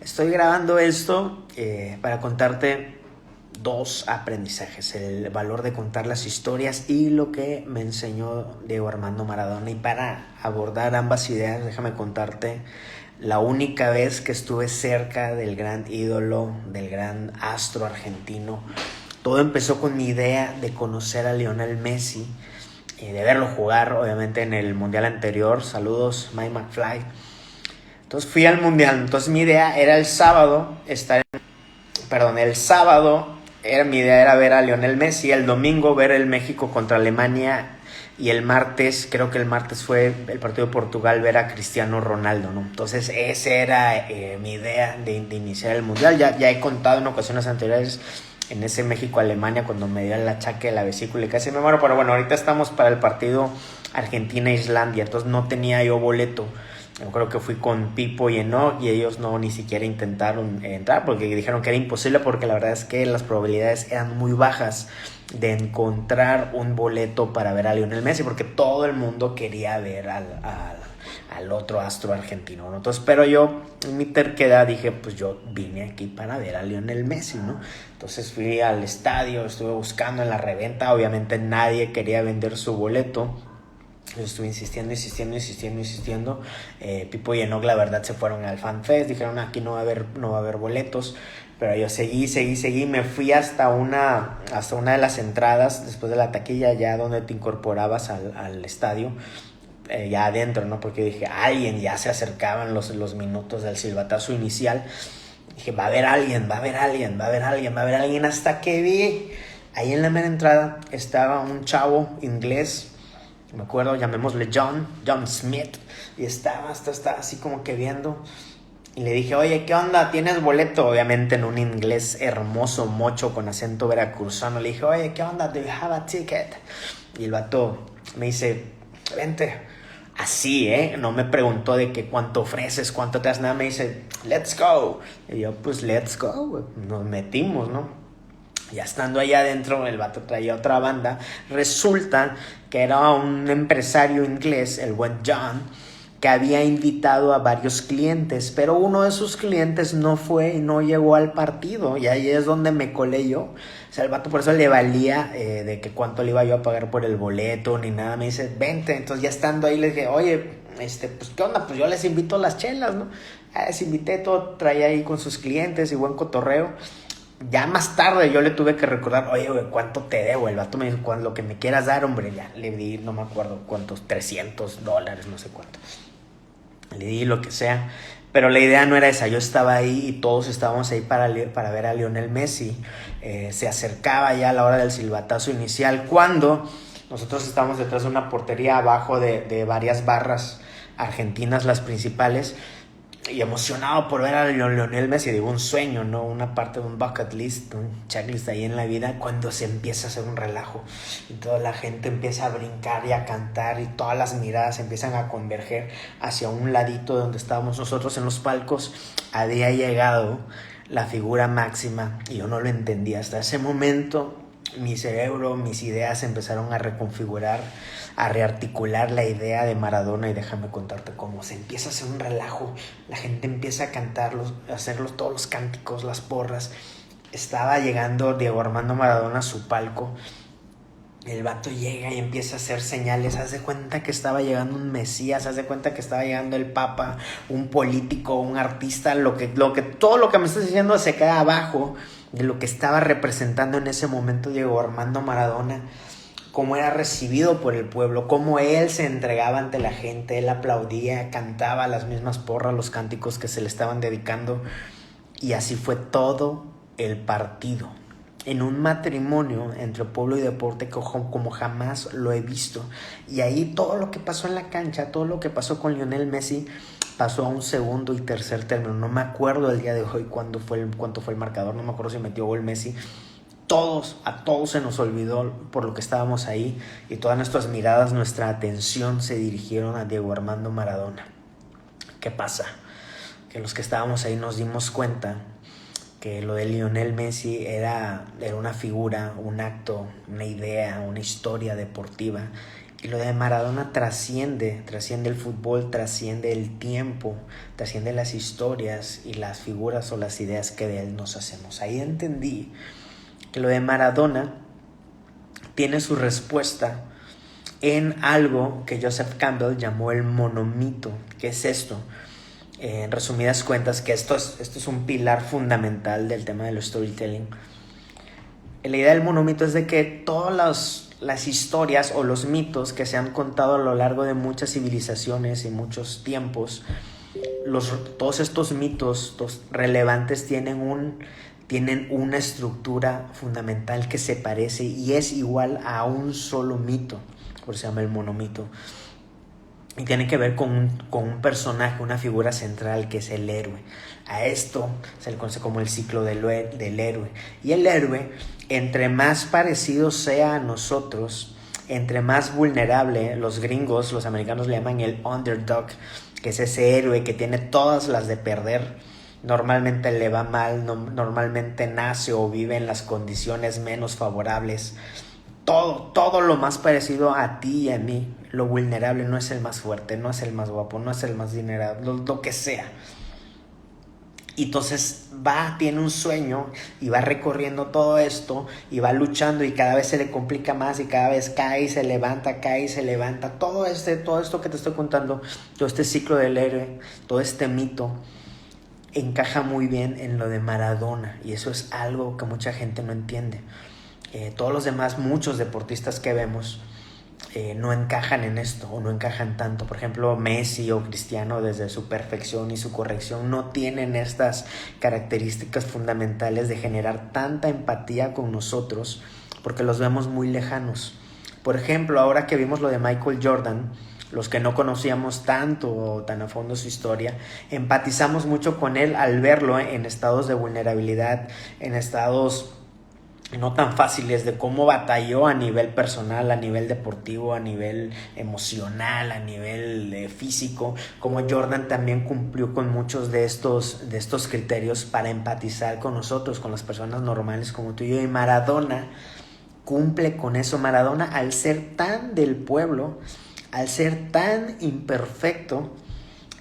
Estoy grabando esto para contarte dos aprendizajes: el valor de contar las historias y lo que me enseñó Diego Armando Maradona. Y para abordar ambas ideas, déjame contarte la única vez que estuve cerca del gran ídolo, del gran astro argentino. Todo empezó con mi idea de conocer a Lionel Messi, de verlo jugar, obviamente, en el mundial anterior. Saludos, Mike McFly. Entonces fui al mundial. Entonces mi idea era el sábado el sábado mi idea era ver a Lionel Messi, el domingo ver el México contra Alemania, y el martes, creo que el martes fue el partido de Portugal, ver a Cristiano Ronaldo, ¿no? Entonces esa era mi idea de iniciar el mundial. Ya he contado en ocasiones anteriores en ese México-Alemania cuando me dio el achaque de la vesícula y casi me muero. Pero bueno, ahorita estamos para el partido Argentina-Islandia, entonces no tenía yo boleto. Yo creo que fui con Pipo y Enoch y ellos no ni siquiera intentaron entrar porque dijeron que era imposible, porque la verdad es que las probabilidades eran muy bajas de encontrar un boleto para ver a Lionel Messi, porque todo el mundo quería ver al otro astro argentino, ¿no? Entonces, pero yo en mi terquedad dije, pues yo vine aquí para ver a Lionel Messi, ¿no? Entonces fui al estadio, estuve buscando en la reventa, obviamente nadie quería vender su boleto. Yo estuve insistiendo. Pipo y Enoch, la verdad, se fueron al FanFest. Dijeron, aquí no va a haber boletos. Pero yo seguí. Me fui hasta una de las entradas, después de la taquilla, ya donde te incorporabas al estadio. Ya adentro, ¿no? Porque dije, ya se acercaban los minutos del silbatazo inicial. Dije, va a haber alguien. Hasta que vi, ahí en la mera entrada, estaba un chavo inglés. Me acuerdo, llamémosle John Smith, y estaba así como que viendo, y le dije, oye, ¿qué onda? ¿Tienes boleto? Obviamente en un inglés hermoso, mocho, con acento veracruzano. Le dije, oye, ¿qué onda? ¿Do you have a ticket? Y el vato me dice, vente. Así, no me preguntó de que cuánto ofreces, cuánto te das, nada, me dice, let's go. Y yo, pues let's go, nos metimos, ¿no? Ya estando allá adentro, el vato traía otra banda. Resulta que era un empresario inglés, el buen John, que había invitado a varios clientes, pero uno de sus clientes no fue y no llegó al partido, y ahí es donde me colé yo. O sea, el vato por eso le valía de que cuánto le iba yo a pagar por el boleto ni nada. Me dice, vente. Entonces ya estando ahí le dije, oye, pues ¿qué onda? Pues yo les invito las chelas, ¿no? Les invité, todo traía ahí con sus clientes y buen cotorreo. Ya más tarde yo le tuve que recordar, oye, güey, ¿cuánto te debo? El vato me dijo, lo que me quieras dar, hombre. Ya le di, no me acuerdo cuántos, $300, no sé cuánto. Le di lo que sea. Pero la idea no era esa. Yo estaba ahí y todos estábamos ahí para ver a Lionel Messi. Se acercaba ya la hora del silbatazo inicial, cuando nosotros estábamos detrás de una portería, abajo de varias barras argentinas, las principales, y emocionado por ver a Lionel Messi. Digo, un sueño, ¿no? Una parte de un bucket list, un checklist ahí en la vida, cuando se empieza a hacer un relajo y toda la gente empieza a brincar y a cantar, y todas las miradas empiezan a converger hacia un ladito donde estábamos nosotros en los palcos. Había llegado la figura máxima y yo no lo entendía hasta ese momento. Mi cerebro, mis ideas empezaron a reconfigurar, a rearticular la idea de Maradona, y déjame contarte cómo se empieza a hacer un relajo. La gente empieza a cantarlos, a hacerlos todos los cánticos, las porras. Estaba llegando Diego Armando Maradona a su palco. El vato llega y empieza a hacer señales. Haz de cuenta que estaba llegando un mesías, haz de cuenta que estaba llegando el papa, un político, un artista. Todo lo que me estás diciendo se queda abajo de lo que estaba representando en ese momento Diego Armando Maradona, cómo era recibido por el pueblo, cómo él se entregaba ante la gente. Él aplaudía, cantaba las mismas porras, los cánticos que se le estaban dedicando, y así fue todo el partido, en un matrimonio entre pueblo y deporte como jamás lo he visto. Y ahí todo lo que pasó en la cancha, todo lo que pasó con Lionel Messi, pasó a un segundo y tercer término. No me acuerdo el día de hoy cuánto fue el marcador, no me acuerdo si metió gol Messi. A todos se nos olvidó por lo que estábamos ahí, y todas nuestras miradas, nuestra atención se dirigieron a Diego Armando Maradona. ¿Qué pasa? Que los que estábamos ahí nos dimos cuenta que lo de Lionel Messi era una figura, un acto, una idea, una historia deportiva, Y lo de Maradona trasciende el fútbol, trasciende el tiempo, trasciende las historias y las figuras o las ideas que de él nos hacemos. Ahí entendí que lo de Maradona tiene su respuesta en algo que Joseph Campbell llamó el monomito. ¿Qué es esto? En resumidas cuentas, que esto es un pilar fundamental del tema del storytelling. La idea del monomito es de que todas las historias o los mitos que se han contado a lo largo de muchas civilizaciones y muchos tiempos, todos estos mitos relevantes tienen una estructura fundamental que se parece y es igual a un solo mito, por eso se llama el monomito. Y tiene que ver con un personaje, una figura central que es el héroe. A esto se le conoce como el ciclo del héroe. Y el héroe, entre más parecido sea a nosotros, entre más vulnerable, los gringos, los americanos le llaman el underdog, que es ese héroe que tiene todas las de perder. Normalmente le va mal, normalmente nace o vive en las condiciones menos favorables. Todo lo más parecido a ti y a mí, lo vulnerable, no es el más fuerte, no es el más guapo, no es el más dinerado, lo que sea. Y entonces tiene un sueño y va recorriendo todo esto y va luchando y cada vez se le complica más y cada vez cae y se levanta, cae y se levanta. Todo esto que te estoy contando, todo este ciclo del héroe, todo este mito, encaja muy bien en lo de Maradona, y eso es algo que mucha gente no entiende. Todos los demás, muchos deportistas que vemos, no encajan en esto o no encajan tanto. Por ejemplo, Messi o Cristiano, desde su perfección y su corrección, no tienen estas características fundamentales de generar tanta empatía con nosotros porque los vemos muy lejanos. Por ejemplo, ahora que vimos lo de Michael Jordan, los que no conocíamos tanto o tan a fondo su historia, empatizamos mucho con él al verlo en estados de vulnerabilidad, en estados no tan fáciles, de cómo batalló a nivel personal, a nivel deportivo, a nivel emocional, a nivel físico, como Jordan también cumplió con muchos de estos criterios para empatizar con nosotros, con las personas normales como tú y yo. Y Maradona cumple con eso. Maradona, al ser tan del pueblo, al ser tan imperfecto,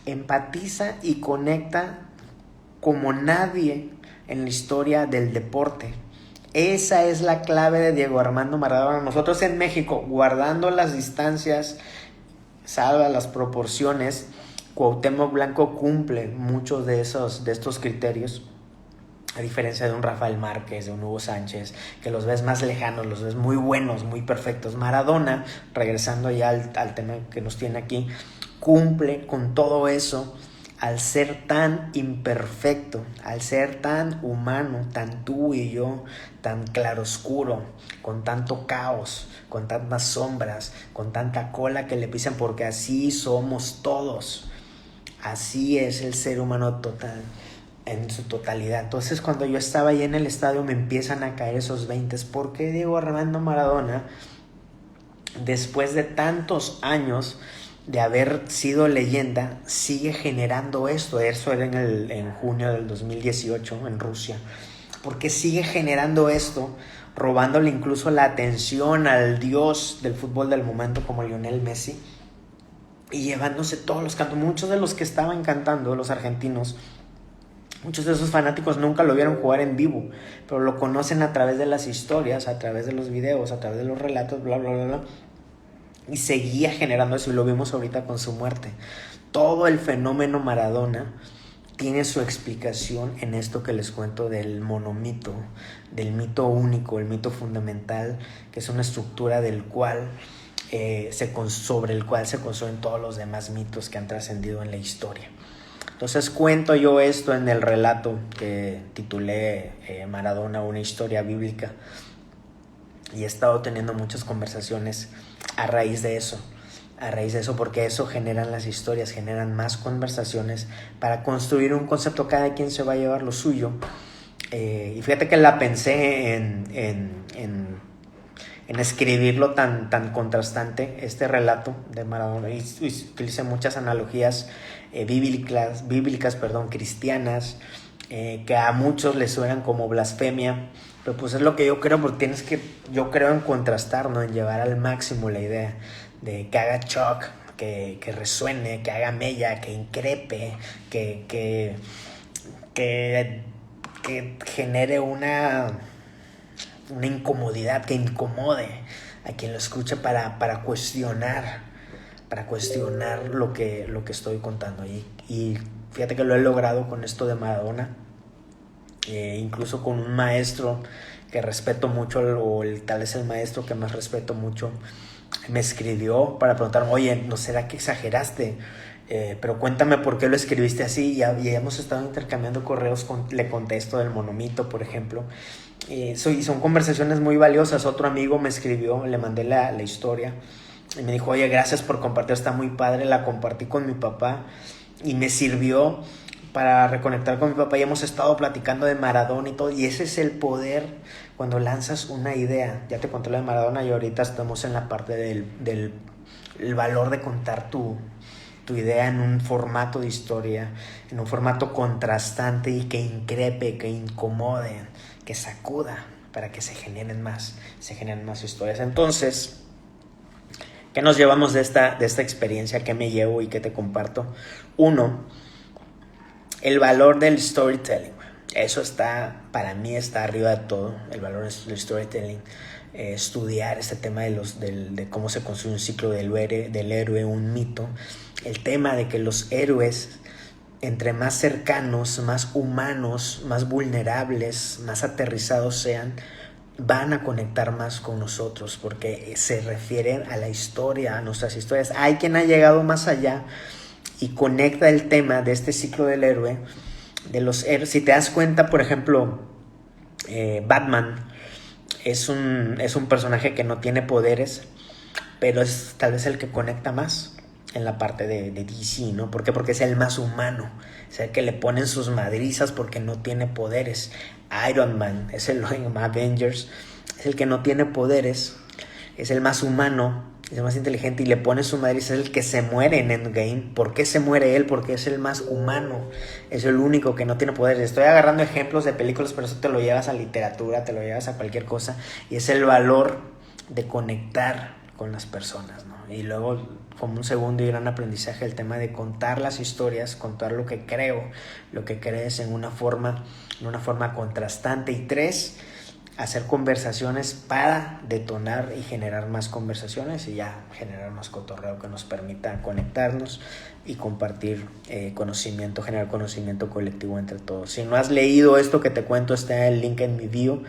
empatiza y conecta como nadie en la historia del deporte. Esa es la clave de Diego Armando Maradona. Nosotros en México, guardando las distancias, salva las proporciones, Cuauhtémoc Blanco cumple muchos de estos criterios, a diferencia de un Rafael Márquez, de un Hugo Sánchez, que los ves más lejanos, los ves muy buenos, muy perfectos. Maradona, regresando ya al tema que nos tiene aquí, cumple con todo eso al ser tan imperfecto, al ser tan humano, tan tú y yo, tan claroscuro, con tanto caos, con tantas sombras, con tanta cola que le pisan, porque así somos todos. Así es el ser humano total, en su totalidad. Entonces, cuando yo estaba ahí en el estadio, me empiezan a caer esos 20. ¿Por qué Diego Armando Maradona, después de tantos años de haber sido leyenda, sigue generando esto? Eso era en junio del 2018 en Rusia. ¿Por qué sigue generando esto, robándole incluso la atención al dios del fútbol del momento como Lionel Messi, y llevándose todos los cantos? Muchos de los que estaban cantando, los argentinos, muchos de esos fanáticos nunca lo vieron jugar en vivo, pero lo conocen a través de las historias, a través de los videos, a través de los relatos, bla, bla, bla, bla. Y seguía generando eso, y lo vimos ahorita con su muerte. Todo el fenómeno Maradona tiene su explicación en esto que les cuento del monomito, del mito único, el mito fundamental, que es una estructura sobre el cual se construyen todos los demás mitos que han trascendido en la historia. Entonces cuento yo esto en el relato que titulé Maradona, una historia bíblica, y he estado teniendo muchas conversaciones a raíz de eso, porque eso generan las historias, generan más conversaciones para construir un concepto. Cada quien se va a llevar lo suyo, y fíjate que la pensé en escribirlo tan contrastante, este relato de Maradona, y utilicé muchas analogías bíblicas, cristianas, que a muchos les suenan como blasfemia, pero pues es lo que yo creo, porque yo creo en contrastar, ¿no? En llevar al máximo la idea de que haga shock, que resuene, que haga mella, que increpe, que genere una incomodidad, que incomode a quien lo escuche para cuestionar lo que estoy contando. Y fíjate que lo he logrado con esto de Maradona, incluso con un maestro que respeto mucho, tal vez el maestro que más respeto mucho, me escribió para preguntarme, oye, ¿no será que exageraste? Pero cuéntame por qué lo escribiste así. Y hemos estado intercambiando correos, le contesto del monomito, por ejemplo. Y son conversaciones muy valiosas. Otro amigo me escribió, le mandé la historia y me dijo, oye, gracias por compartir, está muy padre. La compartí con mi papá y me sirvió para reconectar con mi papá, y hemos estado platicando de Maradona y todo. Y ese es el poder cuando lanzas una idea. Ya te conté lo de Maradona y ahorita estamos en la parte del valor de contar tu idea en un formato de historia, en un formato contrastante y que increpe, que incomode, que sacuda, para que se generen más historias. Entonces, ¿qué nos llevamos de esta experiencia? ¿Qué me llevo y qué te comparto? Uno, el valor del storytelling. Eso para mí está arriba de todo, el valor del storytelling. Estudiar este tema de cómo se construye un ciclo del héroe, un mito. El tema de que los héroes, entre más cercanos, más humanos, más vulnerables, más aterrizados sean, van a conectar más con nosotros, porque se refieren a la historia, a nuestras historias. Hay quien ha llegado más allá y conecta el tema de este ciclo del héroe, de los héroes. Si te das cuenta, por ejemplo, Batman es un personaje que no tiene poderes, pero es tal vez el que conecta más en la parte de DC, ¿no? ¿Por qué? Porque es el más humano, es el que le ponen sus madrizas porque no tiene poderes. Iron Man es el Avengers, es el que no tiene poderes, es el más humano, es el más inteligente y le pone su madriza, es el que se muere en Endgame. ¿Por qué se muere él? Porque es el más humano, es el único que no tiene poderes. Estoy agarrando ejemplos de películas, pero eso te lo llevas a literatura, te lo llevas a cualquier cosa, y es el valor de conectar con las personas, ¿no? Y luego, como un segundo y gran aprendizaje, el tema de contar las historias, contar lo que creo, lo que crees en una forma contrastante. Y 3, hacer conversaciones para detonar y generar más conversaciones y ya generar más cotorreo que nos permita conectarnos y compartir conocimiento, generar conocimiento colectivo entre todos. Si no has leído esto que te cuento, está el link en mi bio.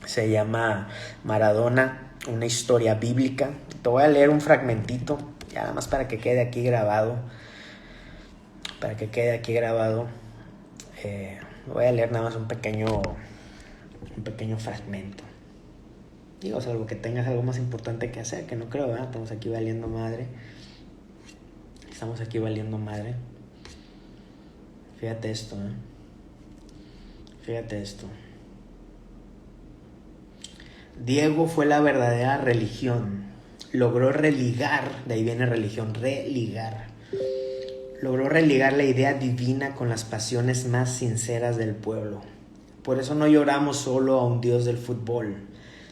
Se llama Maradona, una historia bíblica. Te voy a leer un fragmentito, ya nada más para que quede aquí grabado. Voy a leer nada más un pequeño fragmento. Digo, salvo que tengas algo más importante que hacer, que no creo, ¿verdad? Estamos aquí valiendo madre. Fíjate esto, Fíjate esto. Diego fue la verdadera religión. Logró religar, de ahí viene religión, religar. Logró religar la idea divina con las pasiones más sinceras del pueblo. Por eso no lloramos solo a un dios del fútbol,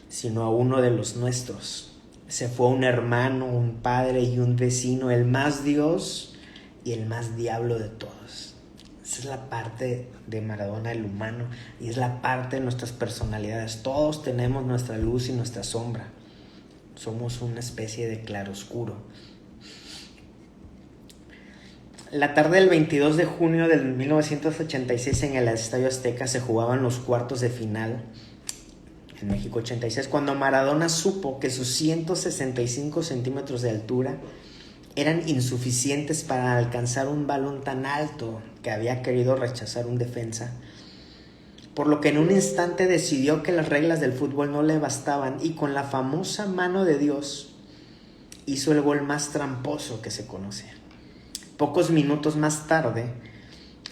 sino a uno de los nuestros. Se fue un hermano, un padre y un vecino, el más Dios y el más diablo de todos. Esa es la parte de Maradona, el humano, y es la parte de nuestras personalidades. Todos tenemos nuestra luz y nuestra sombra. Somos una especie de claroscuro. La tarde del 22 de junio de 1986 en el Estadio Azteca se jugaban los cuartos de final en México 86, cuando Maradona supo que sus 165 centímetros de altura eran insuficientes para alcanzar un balón tan alto que había querido rechazar un defensa, por lo que en un instante decidió que las reglas del fútbol no le bastaban y con la famosa mano de Dios hizo el gol más tramposo que se conoce. Pocos minutos más tarde,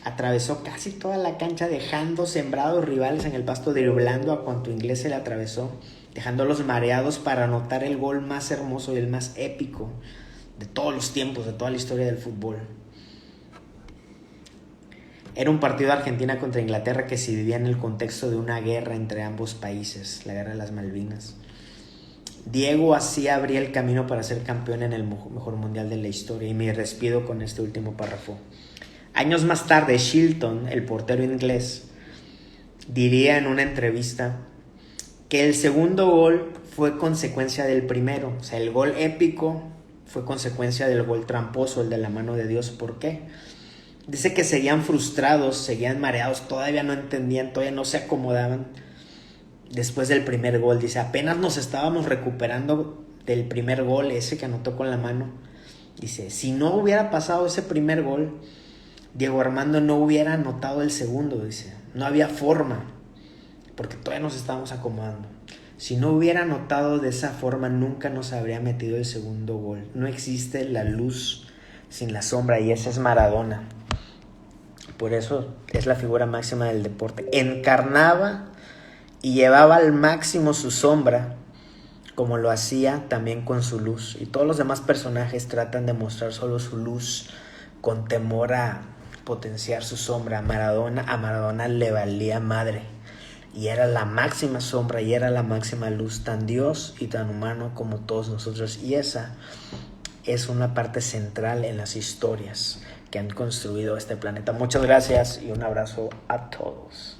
atravesó casi toda la cancha dejando sembrados rivales en el pasto, driblando a cuanto inglés se le atravesó, dejándolos mareados para anotar el gol más hermoso y el más épico de todos los tiempos, de toda la historia del fútbol. Era un partido de Argentina contra Inglaterra que se vivía en el contexto de una guerra entre ambos países, la guerra de las Malvinas. Diego así abría el camino para ser campeón en el mejor mundial de la historia. Y me despido con este último párrafo. Años más tarde, Shilton, el portero inglés, diría en una entrevista que el segundo gol fue consecuencia del primero. O sea, el gol épico fue consecuencia del gol tramposo, el de la mano de Dios. ¿Por qué? Dice que seguían frustrados, seguían mareados, todavía no entendían, todavía no se acomodaban después del primer gol. Dice, apenas nos estábamos recuperando del primer gol, ese que anotó con la mano. Dice, si no hubiera pasado ese primer gol, Diego Armando no hubiera anotado el segundo. Dice, no había forma, porque todavía nos estábamos acomodando. Si no hubiera anotado de esa forma, nunca nos habría metido el segundo gol. No existe la luz sin la sombra, y ese es Maradona. Por eso es la figura máxima del deporte. Encarnaba y llevaba al máximo su sombra, como lo hacía también con su luz. Y todos los demás personajes tratan de mostrar solo su luz con temor a potenciar su sombra. A Maradona le valía madre. Y era la máxima sombra y era la máxima luz, tan Dios y tan humano como todos nosotros. Y esa es una parte central en las historias que han construido este planeta. Muchas gracias y un abrazo a todos.